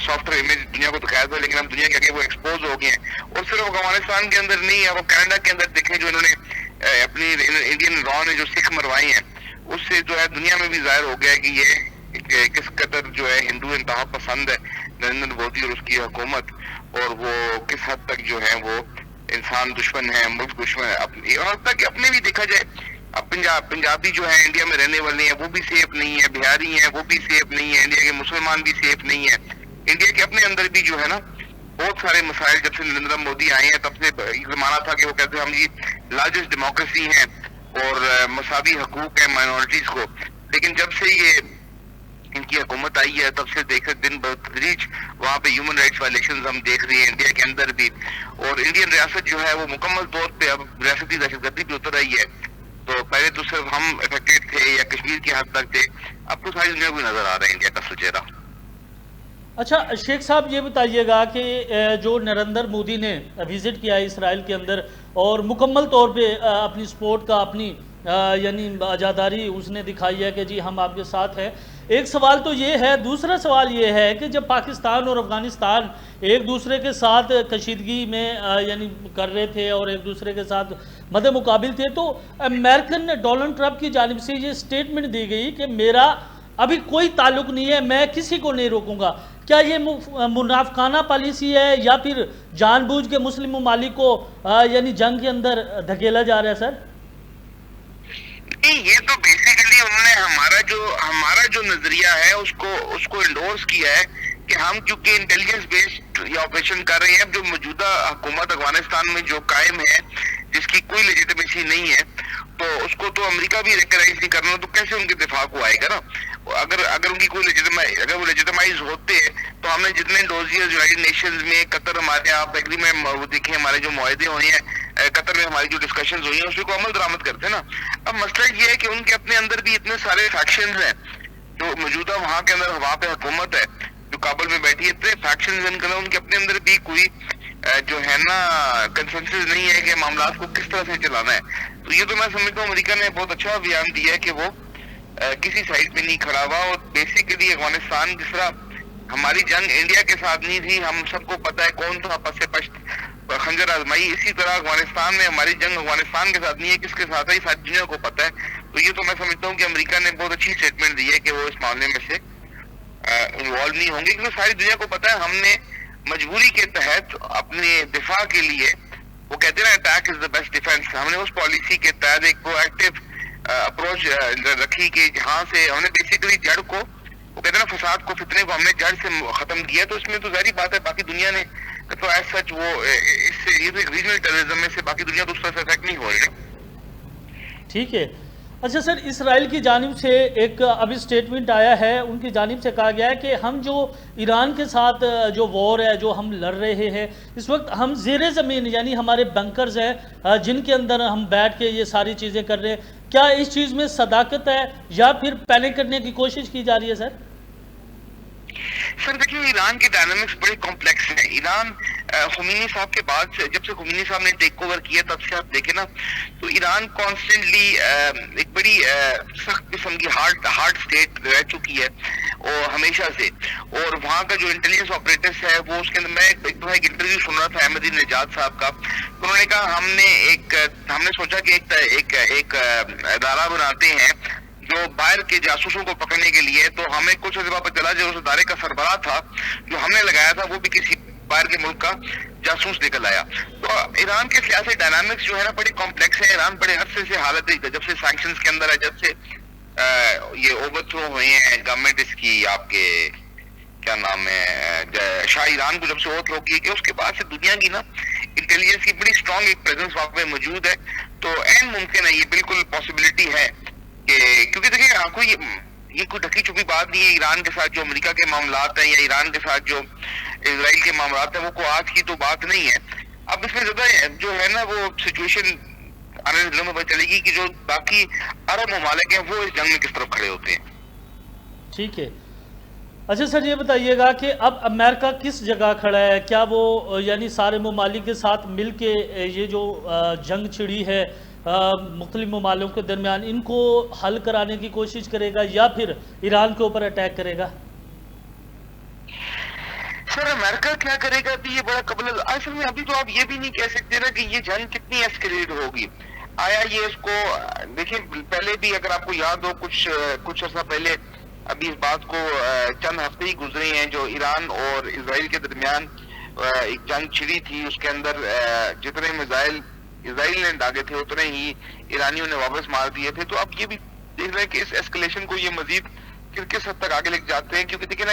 Soft where image دنیا کو دکھایا تھا، لیکن اب دنیا کے آگے وہ ایکسپوز ہو گئے ہیں. اور صرف افغانستان کے اندر نہیں، اب کینیڈا کے اندر دیکھیں جو انہوں نے اپنی انڈین را نے جو سکھ مروائی ہیں، اس سے جو ہے دنیا میں بھی ظاہر ہو گیا کہ یہ کس قدر جو ہے ہندو انتہا پسند ہے نریندر مودی اور اس کی حکومت، اور وہ کس حد تک جو ہے وہ انسان دشمن ہے، ملک دشمن ہے. اور تک اپنے بھی دیکھا جائے، اب پنجابی جو ہے انڈیا میں رہنے والے ہیں وہ بھی سیف نہیں ہے، بہاری ہیں وہ بھی سیف نہیں ہے، انڈیا کے مسلمان بھی سیف نہیں ہے. انڈیا کے اپنے اندر بھی جو ہے نا بہت سارے مسائل، جب سے نریندر مودی آئے ہیں تب سے ایک زمانہ تھا کہ وہ کہتے ہیں ہم جی لارجسٹ ڈیموکریسی ہیں اور مساوی حقوق ہیں مائنورٹیز کو، لیکن جب سے یہ ان کی حکومت آئی ہے تب سے دیکھ دن بتدریج وہاں پہ ہیومن رائٹس وائلیشنز ہم دیکھ رہے ہیں انڈیا کے اندر بھی. اور انڈین ریاست جو ہے وہ مکمل طور پہ اب ریاستی دہشت گردی پہ اتر آئی ہے. تو پہلے تو صرف ہم افیکٹڈ تھے یا کشمیر کی حد تک تھے، اب تو ساری دنیا کو نظر آ رہا ہے انڈیا کا اصل چہرہ. اچھا شیخ صاحب یہ بتائیے گا کہ جو نریندر مودی نے وزٹ کیا ہے اسرائیل کے اندر اور مکمل طور پہ اپنی سپورٹ کا، اپنی یعنی عزاداری اس نے دکھائی ہے کہ جی ہم آپ کے ساتھ ہیں. ایک سوال تو یہ ہے، دوسرا سوال یہ ہے کہ جب پاکستان اور افغانستان ایک دوسرے کے ساتھ کشیدگی میں یعنی کر رہے تھے اور ایک دوسرے کے ساتھ مد مقابل تھے، تو امریکن ڈونلڈ ٹرمپ کی جانب سے یہ سٹیٹمنٹ دی گئی کہ میرا ابھی کوئی تعلق نہیں ہے، میں کسی کو نہیں روکوں گا. کیا یہ منافقانہ پالیسی ہے یا پھر جان بوجھ کے مسلم ممالک کو یعنی جنگ کے اندر دھکیلا جا رہا ہے سر؟ نہیں، یہ تو بیسیکلی انہوں نے ہمارا جو نظریہ ہے اس کو انڈورس کیا ہے کہ ہم کیونکہ انٹیلیجنس بیسڈ یہ آپریشن کر رہے ہیں. جو موجودہ حکومت افغانستان میں جو قائم ہے جس کی کوئی لیجیٹمیسی نہیں ہے، تو اس کو تو امریکہ بھی ریکگنائز نہیں کرنا، تو کیسے ان کے دفاع کو آئے گا نا. اگر ان کی کوئی اگر وہ لیجیٹمائز ہوتے تو ہم نے جتنے ڈوزیئرز یونائٹڈ نیشنز میں قطر، ہمارے آپ ایگریمنٹ وہ دیکھیں ہمارے جو معاہدے ہوئے ہیں قطر میں، ہماری جو ڈسکشنز ہوئی ہیں اس کو عمل درآمد کرتے نا. اب مسئلہ یہ ہے کہ ان کے اپنے اندر بھی اتنے سارے فیکشنز ہیں جو موجودہ وہاں کے اندر وہاں پہ حکومت ہے جو کابل میں بیٹھی ہے، اتنے فیکشنز ہیں ان کے اپنے اندر بھی کوئی جو ہے نا کنسنسس نہیں ہے کہ معاملات کو کس طرح سے چلانا ہے. تو یہ تو میں سمجھتا ہوں امریکہ نے بہت اچھا بیان دیا ہے کہ وہ کسی سائڈ پہ نہیں کھڑا ہوا. اور بیسیکلی افغانستان جس طرح ہماری جنگ انڈیا کے ساتھ نہیں تھی، ہم سب کو پتہ ہے کون تھا پس پشت خنجر آزمائی، اسی طرح افغانستان میں ہماری جنگ افغانستان کے ساتھ نہیں ہے، کس کے ساتھ ہے یہ ساری دنیا کو پتہ ہے. تو یہ تو میں سمجھتا ہوں کہ امریکہ نے بہت اچھی اسٹیٹمنٹ دی ہے کہ وہ اس معاملے میں سے انوالو نہیں ہوں گے، کیونکہ ساری دنیا کو پتہ ہے ہم نے مجبوری کے تحت اپنے دفاع کے لیے، وہ کہتے ہیں نا attack is the best defence, ہم نے اس پالیسی کے تحت ایک پرو ایکٹیو اپروچ رکھی کہ جہاں سے ہم نے بیسیکلی جڑ کو، وہ کہتے ہیں نا فساد کو، فتنے کو ہم نے جڑ سے ختم کیا. تو اس میں تو ظاہری بات ہے باقی دنیا نے تو ایز سچ وہ اس سے یہ تو ایک ریجنل ٹیررزم میں سے باقی دنیا تو اس طرح سے افیکٹ نہیں ہو رہی. ٹھیک ہے. اچھا سر، اسرائیل کی جانب سے ایک ابھی سٹیٹمنٹ آیا ہے، ان کی جانب سے کہا گیا ہے کہ ہم جو ایران کے ساتھ جو وار ہے جو ہم لڑ رہے ہیں اس وقت ہم زیر زمین یعنی ہمارے بنکرز ہیں جن کے اندر ہم بیٹھ کے یہ ساری چیزیں کر رہے ہیں. کیا اس چیز میں صداقت ہے یا پھر پینک کرنے کی کوشش کی جا رہی ہے سر؟ سر دیکھیے، ایران کی ڈائنامکس بڑی کمپلیکس ہیں. ایران خمینی صاحب کے بعد سے، جب سے خمینی صاحب نے ٹیک اوور کیا تب سے آپ دیکھیں نا تو ایران کانسٹنٹلی ایک بڑی سخت قسم کی ہارڈ سٹیٹ رہ چکی ہے اور ہمیشہ سے. اور وہاں کا جو انٹیلیجنس آپریٹرس ہے وہ اس کے اندر، میں ایک دفعہ ایک انٹرویو سن رہا تھا احمدی نژاد صاحب کا، تو انہوں نے کہا ہم نے سوچا کہ ایک ادارہ بناتے ہیں جو باہر کے جاسوسوں کو پکڑنے کے لیے. تو ہمیں کچھ جگہ پہ چلا جو اس ادارے کا سربراہ تھا جو ہم نے لگایا تھا وہ بھی کسی باہر کے ملک کا جاسوس نکل آیا. تو ایران کے سیاسی ڈائنامکس جو ہے نا بڑی کمپلیکس ہے. ایران بڑے عرصے سے حالت ہے، جب سے سینکشنز کے اندر ہے، جب سے یہ اوور تھرو ہوئے ہیں گورنمنٹ اس کی، آپ کے کیا نام ہے، شاہ ایران کو جب سے اوور تھرو کیے گئے، اس کے بعد سے دنیا کی نا انٹیلیجنس کی بڑی اسٹرانگ ایک پریزنس وہاں پہ موجود ہے. تو عین ممکن ہے، یہ بالکل پاسبلٹی ہے کہ، کیونکہ دیکھیں آپ کو یہ کوئی ڈھکی چھپی بات نہیں ہے. ایران کے ساتھ جو امریکہ کے معاملات ہیں یا ایران کے ساتھ جو اسرائیل کے معاملات ہیں وہ کوئی آج کی تو بات نہیں ہے. اب اس میں زیادہ جو ہے نا وہ سچویشن آنے والے دنوں میں پتہ چلے گی کہ جو باقی عرب ممالک ہیں وہ اس جنگ میں کس طرف کھڑے ہوتے ہیں. ٹھیک ہے. اچھا سر یہ بتائیے گا کہ اب امریکہ کس جگہ کھڑا ہے؟ کیا وہ یعنی سارے ممالک کے ساتھ مل کے یہ جو جنگ چھڑی ہے مختلف ممالک کے درمیان ان کو حل کرانے کی کوشش کرے گا یا پھر ایران کے اوپر اٹیک کرے گا؟ سر امریکہ کیا کرے گا ابھی یہ بڑا قبل اصل میں ابھی تو آپ یہ بھی نہیں کہہ سکتے نا کہ یہ جنگ کتنی ایسکیلیٹ ہوگی. آیا یہ اس کو دیکھیں پہلے بھی اگر آپ کو یاد ہو کچھ عرصہ پہلے ابھی اس بات کو چند ہفتے ہی گزرے ہیں جو ایران اور اسرائیل کے درمیان ایک جنگ چھڑی تھی, اس کے اندر جتنے میزائل اسرائیل نے داغے تھے اتنے ہی ایرانیوں نے واپس مار دیے تھے. تو اب یہ بھی دیکھ رہے ہیں کہ اس ایسکلیشن کو یہ مزید کس حد تک آگے لے جاتے ہیں, کیونکہ دیکھیں نا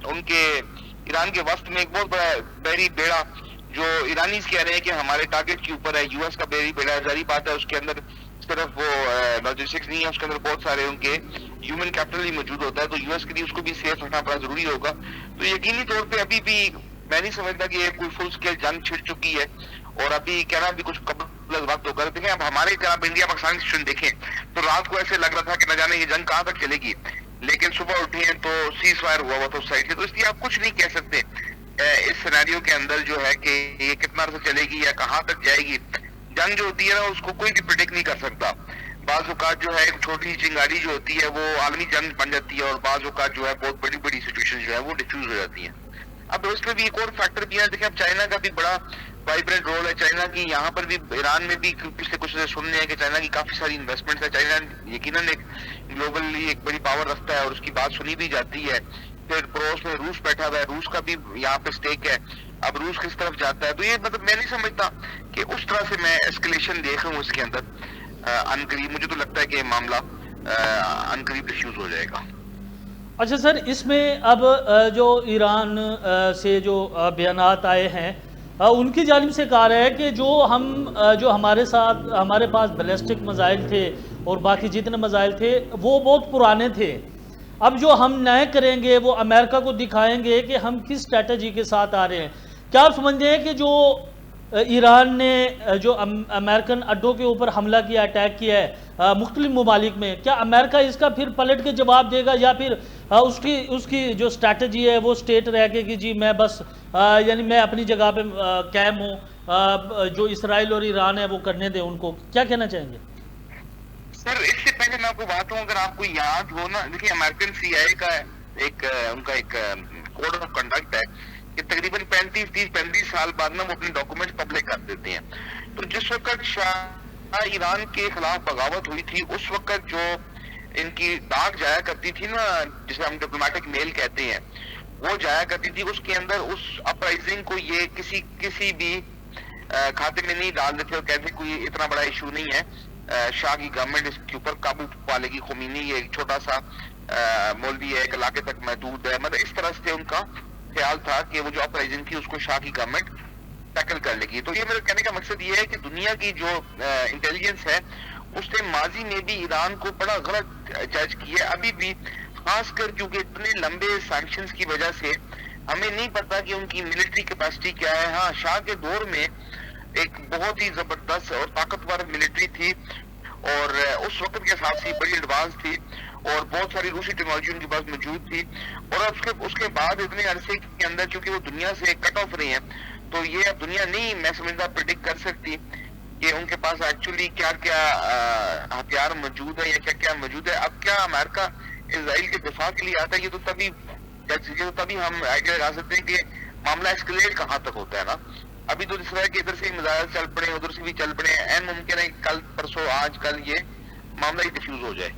ان کے ایران کے وسط میں ایک بہت بڑا بحری بیڑا جو ایرانیز کہہ رہے ہیں کہ ہمارے ٹارگٹ کے اوپر ہے, یو ایس کا بحری بیڑا ہے. ظاہری بات ہے اس کے اندر صرف وہ لاجسٹکس نہیں ہے, اس کے اندر بہت سارے ان کے ہیومن کیپٹل ہی موجود ہوتا ہے, تو یو ایس کے لیے اس کو بھی سیف رکھنا بڑا ضروری ہوگا. تو یقینی طور پہ ابھی بھی میں نہیں سمجھتا کہ یہ کوئی فل اسکیل جنگ چھڑ چکی ہے, اور ابھی کہنا بھی کچھ قبل وقت ہوگا. دیکھیں اب ہمارے جب انڈیا پاکستان کی سچویشن دیکھیں تو رات کو ایسے لگ رہا تھا کہ نہ جانے یہ جنگ کہاں تک چلے گی, لیکن صبح اٹھے ہیں تو سیز فائر ہوا تو سائڈ سے, تو اس لیے آپ کچھ نہیں کہہ سکتے اس سینیریو کے اندر جو ہے کہ یہ کتنا عرصہ چلے گی یا کہاں تک جائے گی. جنگ جو ہوتی ہے نا اس کو کوئی بھی پریڈکٹ نہیں کر سکتا. بعض اوقات جو ہے ایک چھوٹی چنگاری جو ہوتی ہے وہ عالمی جنگ بن جاتی ہے, اور بعض اوقات جو ہے بہت بڑی بڑی سچویشن جو ہے وہ ڈیفیوز ہو جاتی ہیں. اب اس میں بھی ایک اور فیکٹر بھی ہے, دیکھیں اب چائنا کا بھی بڑا وائبرنٹ رول ہے. چائنا کی یہاں پر بھی ایران میں بھی پچھلے کچھ سننے ہیں کہ چائنا کی کافی ساری انویسٹمنٹ ہے. چائنا یقیناً ایک گلوبلی ایک بڑی پاور رکھتا ہے اور اس کی بات سنی بھی جاتی ہے. پھر پڑوس میں روس بیٹھا ہوا ہے, روس کا بھی یہاں پہ سٹیک ہے. اب روس کس طرف جاتا ہے, تو یہ مطلب میں نہیں سمجھتا کہ اس طرح سے میں اسکلیشن دیکھ رہا ہوں اس کے اندر عنقریب. مجھے تو لگتا ہے کہ یہ معاملہ عنقریب ڈیفیوز ہو جائے گا. اچھا سر, اس میں اب جو ایران سے جو بیانات آئے ہیں ان کی جانب سے کہا رہا ہے کہ جو ہمارے پاس بیلسٹک میزائل تھے اور باقی جتنے میزائل تھے وہ بہت پرانے تھے. اب جو ہم نئے کریں گے وہ امریکہ کو دکھائیں گے کہ ہم کس اسٹریٹجی کے ساتھ آ رہے ہیں. کیا آپ سمجھتے ہیں کہ جو ایران نے جو امریکن اڈوں کے اوپر حملہ کیا, اٹیک کیا ہے مختلف ممالک میں, کیا امریکہ اس کا پھر پلٹ کے جواب دے گا, یا پھر اس کی جو اسٹریٹجی ہے وہ اسٹیٹ رہ کے کہ جی میں بس یعنی میں اپنی جگہ پہ قائم ہوں, جو اسرائیل اور ایران ہے وہ کرنے دیں ان کو. کیا کہنا چاہیں گے سر؟ اس سے پہلے میں آپ کو بات ہوں, اگر آپ کو یاد ہو نا, دیکھیں امریکن سی آئی کا ان کا ایک کوڈ آف کنڈکٹ ہے کہ تقریباً 35 سال بعد نا وہ اپنے ڈاکومنٹ پبلک کر دیتے ہیں. تو جس وقت شاہ ایران کے خلاف بغاوت ہوئی تھی اس وقت جو ان کی ڈاک جایا کرتی تھی نا, جسے ہم ڈپلومیٹک میل کہتے ہیں, وہ جایا کرتی تھی, اس کے اندر اس اپرائزنگ کو یہ کسی بھی کھاتے میں نہیں ڈال دیتے اور کہتے کوئی اتنا بڑا ایشو نہیں ہے, شاہ کی گورنمنٹ اس کے اوپر قابو پالے گی, خمینی یہ ایک چھوٹا سا مولوی ہے, ایک علاقے تک محدود ہے. مطلب اس طرح سے ان کا خیال تھا کہ وہ جو اپرائزنگ تھی اس کو شاہ کی گورنمنٹ ٹیکل کر لے گی. تو یہ میرے کہنے کا مقصد یہ ہے کہ دنیا کی جو انٹیلیجنس ہے اس نے ماضی میں بھی ایران کو بڑا غلط جج کیا. ابھی بھی خاص کر کیونکہ اتنے لمبے سینکشنز کی وجہ سے ہمیں نہیں پتا کہ ان کی ملٹری کیپیسٹی کیا ہے. ہاں, شاہ کے دور میں ایک بہت ہی زبردست اور طاقتور ملٹری تھی, اور اس وقت کے حساب سے بڑی ایڈوانس تھی, اور بہت ساری روسی ٹیکنالوجی ان کے پاس موجود تھی. اور اس کے بعد اتنے عرصے کے اندر چونکہ وہ دنیا سے کٹ آف رہے ہیں, تو یہ اب دنیا نہیں میں سمجھتا پریڈکٹ کر سکتی کہ ان کے پاس ایکچولی کیا کیا ہتھیار موجود ہے یا کیا کیا موجود ہے. اب کیا امریکہ اسرائیل کے دفاع کے لیے آتا ہے, یہ تو تبھی ہم آئیڈیا لگا سکتے ہیں کہ معاملہ اسکلیٹ کہاں تک ہوتا ہے نا. ابھی تو جس طرح کہ ادھر سے ہی میزائل چل پڑے ادھر سے بھی چل پڑے, این ممکن ہے کل پرسوں آج کل یہ معاملہ ہی ڈیفیوز ہو جائے.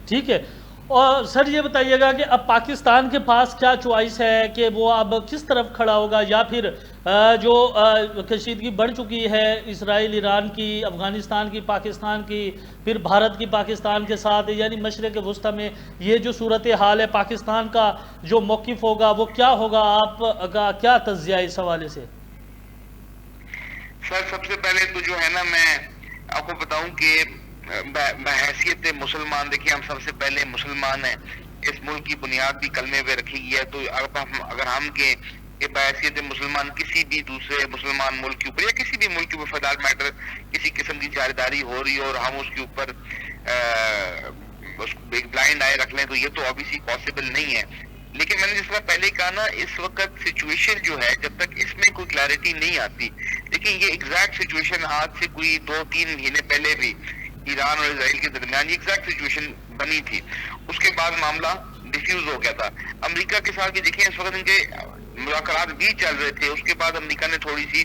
ٹھیک ہے. اور سر یہ بتائیے گا کہ اب پاکستان کے پاس کیا چوائس ہے کہ وہ اب کس طرف کھڑا ہوگا, یا پھر جو کشیدگی بڑھ چکی ہے اسرائیل ایران کی, افغانستان کی, پاکستان کی, پھر بھارت کی پاکستان کے ساتھ, یعنی مشرق وسطیٰ میں یہ جو صورتحال ہے, پاکستان کا جو موقف ہوگا وہ کیا ہوگا, آپ کا کیا تجزیہ ہے اس حوالے سے؟ سر سب سے پہلے تو جو ہے نا میں آپ کو بتاؤں کہ بحیثیت مسلمان, دیکھیں ہم سب سے پہلے مسلمان ہیں, اس ملک کی بنیاد بھی کلمے پہ رکھی گئی ہے. تو اگر ہم کہ بحیثیت مسلمان کسی بھی دوسرے مسلمان ملک کے اوپر یا کسی بھی ملک کے اوپر فار دیٹ میٹر کسی قسم کی جارداری ہو رہی ہے اور ہم اس کے اوپر ایک بلائنڈ آئے رکھ لیں, تو یہ تو obviously پاسبل نہیں ہے. لیکن میں نے جس طرح پہلے کہا نا, اس وقت سچویشن جو ہے جب تک اس میں کوئی کلیئرٹی نہیں آتی, لیکن یہ ایگزیکٹ سچویشن آج سے کوئی 2-3 مہینے پہلے بھی ایران اور اسرائیل کے درمیان یہ ایگزیکٹ سچویشن بنی تھی. اس کے بعد معاملہ ڈیفیوز ہو گیا تھا. امریکہ کے ساتھ بھی دیکھیں اس وقت ان کے مذاکرات بھی چل رہے تھے، اس کے بعد امریکہ نے تھوڑی سی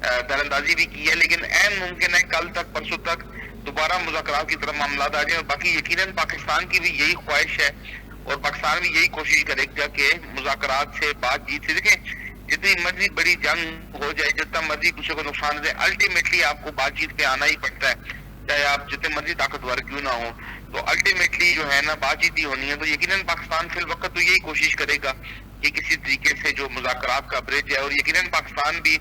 دراندازی بھی کی ہے، لیکن اہم ممکن ہے کل تک پرسوں تک دوبارہ مذاکرات کی طرف معاملات آ جائیں، اور باقی یقیناً پاکستان کی بھی یہی خواہش ہے اور پاکستان بھی یہی کوشش کرے گا کہ مذاکرات سے بات چیت سے، دیکھیں جتنی مرضی بڑی جنگ ہو جائے، جتنا مرضی کسی کو نقصان دے، الٹیمیٹلی آپ کو بات چیت پہ آنا ہی پڑتا ہے، چاہے آپ جتنے مرضی طاقتور کیوں نہ ہو، تو الٹیمیٹلی جو ہے نا بات چیت ہی ہونی ہے۔ تو یقیناً پاکستان فی الوقت تو یہی کوشش کرے گا کہ کسی طریقے سے جو مذاکرات کا برج ہے، اور یقیناً پاکستان بھی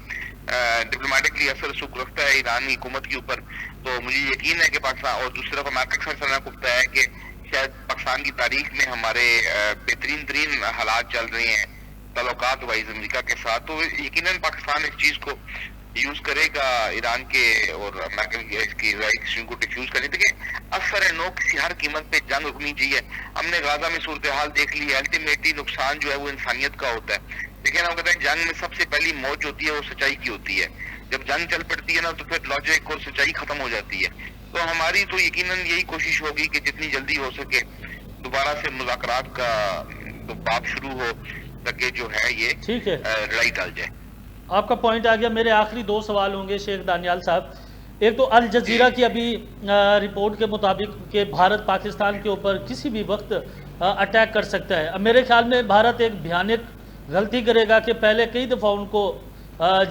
ڈپلومیٹکلی اثر رسوخ رکھتا ہے ایرانی حکومت کے اوپر، تو مجھے یقین ہے کہ پاکستان، اور دوسری طرف امریکہ سرسنا کو بتایا ہے کہ شاید پاکستان کی تاریخ میں ہمارے بہترین ترین حالات چل رہے ہیں تعلقات وائز امریکہ کے ساتھ، تو یقیناً پاکستان اس چیز کو یوز کرے گا ایران کے اور امریکن کی اس کی رائٹس کو ڈیفیوز کرنے، دیکھیں اثر ہے نو کسی ہر قیمت پہ جنگ رکنی چاہیے۔ ہم نے غزہ میں صورتحال دیکھ لی ہے، الٹیمیٹلی نقصان جو ہے وہ انسانیت کا ہوتا ہے، لیکن ہم کہتے ہیں جنگ میں سب سے پہلی موت جو ہوتی ہے وہ سچائی کی ہوتی ہے، جب جنگ چل پڑتی ہے نا تو پھر لاجک اور سچائی ختم ہو جاتی ہے۔ تو ہماری تو یقیناً یہی کوشش ہوگی کہ جتنی جلدی ہو سکے دوبارہ سے مذاکرات کا باب شروع ہو تاکہ جو ہے یہ ٹھیک ہے، لڑائی ٹل جائے۔ آپ کا پوائنٹ آ گیا۔ میرے آخری دو سوال ہوں گے شیخ دانیال صاحب۔ ایک تو الجزیرہ کی ابھی رپورٹ کے مطابق کہ بھارت پاکستان کے اوپر کسی بھی وقت اٹیک کر سکتا ہے۔ اب میرے خیال میں بھارت ایک بھیانک غلطی کرے گا کہ پہلے کئی دفعہ ان کو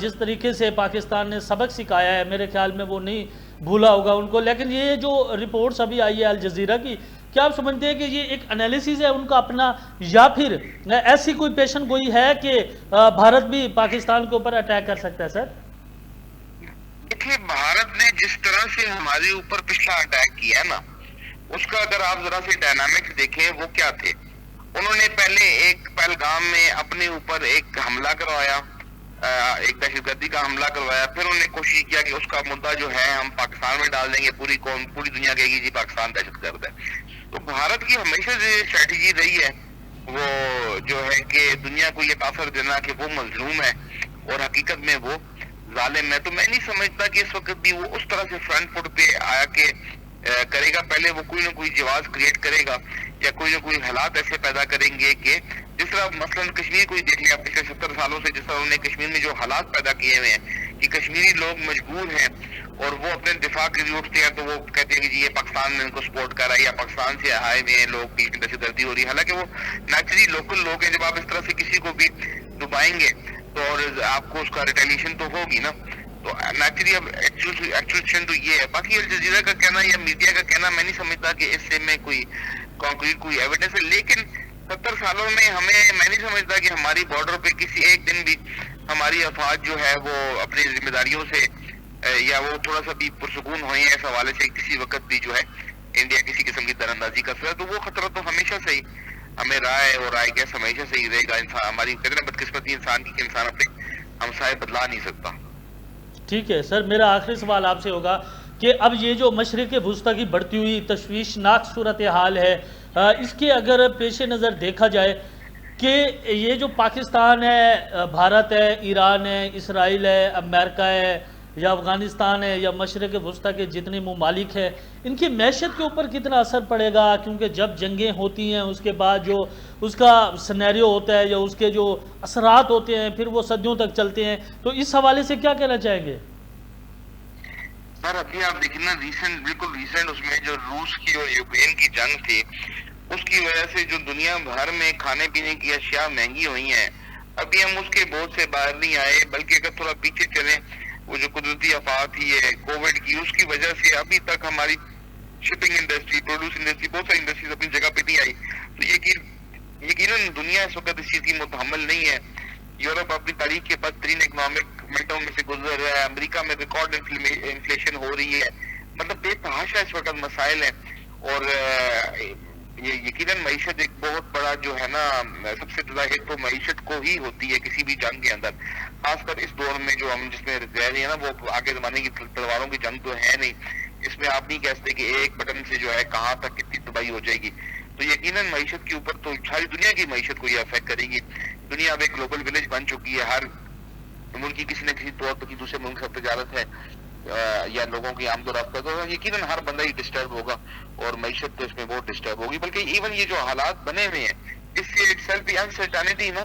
جس طریقے سے پاکستان نے سبق سکھایا ہے، میرے خیال میں وہ نہیں بھولا ہوگا ان کو۔ لیکن یہ جو رپورٹس ابھی آئی ہے الجزیرہ کی، کیا آپ سمجھتے ہیں کہ یہ ایک انالیسز ہے ان کا اپنا، یا پھر ایسی کوئی پیشن گوئی ہے کہ بھارت بھی پاکستان کے اوپر اٹیک کر سکتا ہے؟ سر دیکھیے بھارت نے جس طرح سے ہمارے اوپر پچھلا اٹیک کیا ہے نا، اس کا اگر آپ ذرا سے ڈائنامکس دیکھیں وہ کیا تھے۔ انہوں نے پہلے ایک پہلگام میں اپنے اوپر ایک حملہ کروایا، ایک دہشت گردی کا حملہ کروایا، پھر انہوں نے کوشش کیا کہ اس کا مدعا جو ہے ہم پاکستان میں ڈال دیں گے، پوری قوم پوری دنیا کہے گی جی پاکستان دہشت گرد ہے۔ تو بھارت کی ہمیشہ سے اسٹریٹجی رہی ہے وہ جو ہے کہ دنیا کو یہ تاثر دینا کہ وہ مظلوم ہے اور حقیقت میں وہ ظالم ہے۔ تو میں نہیں سمجھتا کہ اس وقت بھی وہ اس طرح سے فرنٹ فٹ پہ آیا کہ کرے گا، پہلے وہ کوئی نہ کوئی جواز کریٹ کرے گا یا کوئی نہ کوئی حالات ایسے پیدا کریں گے کہ جس طرح مثلاً کشمیر کو ہی دیکھ لیا پچھلے 70 سالوں سے، جس طرح انہوں نے کشمیر میں جو حالات پیدا کیے ہوئے ہیں کہ کشمیری لوگ مجبور ہیں اور وہ اپنے دفاع کے لیے اٹھتے ہیں، تو وہ کہتے ہیں کہ جی یہ پاکستان نے ان کو سپورٹ کرا ہے یا پاکستان سے آئے ہوئے ہیں لوگ کی دہشت گردی ہو رہی ہے، حالانکہ وہ نیچرلی لوکل لوگ ہیں۔ جب آپ اس طرح سے کسی کو بھی ڈبائیں گے تو اور آپ کو اس کا ریٹیلیشن تو ہوگی نا، تو نیچرلی اب ایکچوئل تو یہ ہے۔ باقی الجزیرہ کا کہنا یا میڈیا کا کہنا میں نہیں سمجھتا کہ اس سے میں کوئی کانکریٹ کوئی ایویڈنس ہے، لیکن 70 سالوں میں میں نہیں سمجھتا کہ ہماری بارڈر پہ کسی ایک دن بھی ہماری افواج جو ہے وہ اپنی ذمہ داریوں سے یا وہ تھوڑا سا بھی پرسکون ہوئے ہیں اس حوالے سے کسی وقت بھی جو ہے انڈیا کسی قسم کی دراندازی کر سکتا ہے، تو وہ خطرہ تو ہمیشہ سے ہی ہمیں رہا ہے اور آئے گا، ہمیشہ سے ہی رہے گا۔ انسان ہماری کہتے ہیں بدقسمتی انسان کی کہ انسان اپنے ہمسائے بدلا نہیں سکتا۔ ٹھیک ہے سر، میرا آخری سوال آپ سے ہوگا کہ اب یہ جو مشرق وسطیٰ کی بڑھتی ہوئی تشویشناک صورتحال ہے، اس کے اگر پیش نظر دیکھا جائے کہ یہ جو پاکستان ہے، بھارت ہے، ایران ہے، اسرائیل ہے، امریکہ ہے یا افغانستان ہے یا مشرق وسطیٰ کے جتنے ممالک ہیں، ان کی معیشت کے اوپر کتنا اثر پڑے گا؟ کیونکہ جب جنگیں ہوتی ہیں اس کے بعد جو اس کا سینیریو ہوتا ہے یا اس کے جو اثرات ہوتے ہیں پھر وہ صدیوں تک چلتے ہیں، تو اس حوالے سے کیا کہنا چاہیں گے؟ سر ابھی آپ دیکھیں نا بالکل ریسنٹ اس میں جو روس کی اور یوکرین کی جنگ تھی، اس کی وجہ سے جو دنیا بھر میں کھانے پینے کی اشیاء مہنگی ہوئی ہیں، ابھی ہم اس کے بوجھ سے باہر نہیں آئے، بلکہ اگر تھوڑا پیچھے چلیں وہ جو قدرتی آفات ہی ہے کووڈ کی، اس کی وجہ سے ابھی تک ہماری شپنگ انڈسٹری، پروڈیوس انڈسٹری، بہت ساری انڈسٹریز اپنی جگہ پہ نہیں آئی۔ تو یقیناً دنیا اس وقت اس چیز کی متحمل نہیں ہے۔ یورپ اپنی تاریخ کے بدترین اکنامک منٹوں میں سے گزر رہا ہے، امریکہ میں ریکارڈ انفلیشن ہو رہی ہے، مطلب بے تحاشا اس وقت مسائل ہیں، اور یہ یقیناً معیشت ایک بہت بڑا جو ہے نا، سب سے زیادہ ہٹ تو معیشت کو ہی ہوتی ہے کسی بھی جنگ کے اندر، خاص کر اس دور میں جو ہم جس میں رہ رہے ہیں نا، وہ آگے زمانے کی تلواروں کی جنگ تو ہے نہیں، اس میں آپ نہیں کہہ سکتے کہ ایک بٹن سے جو ہے کہاں تک کتنی تباہی ہو جائے گی۔ تو یقیناً معیشت کے اوپر تو ساری دنیا کی معیشت کو یہ افیکٹ کرے گی۔ دنیا اب ایک گلوبل ولیج بن چکی ہے، ہر ملک کی کسی نہ کسی طور پر دوسرے ملک سے تجارت ہے یا لوگوں کی آمد و رفت ہے، تو یقیناً ہر بندہ ہی ڈسٹرب ہوگا اور معیشت تو اس میں بہت ڈسٹرب ہوگی۔ بلکہ ایون یہ جو حالات بنے ہوئے ہیں اس سے ایک سیلف انسرٹینٹی نا،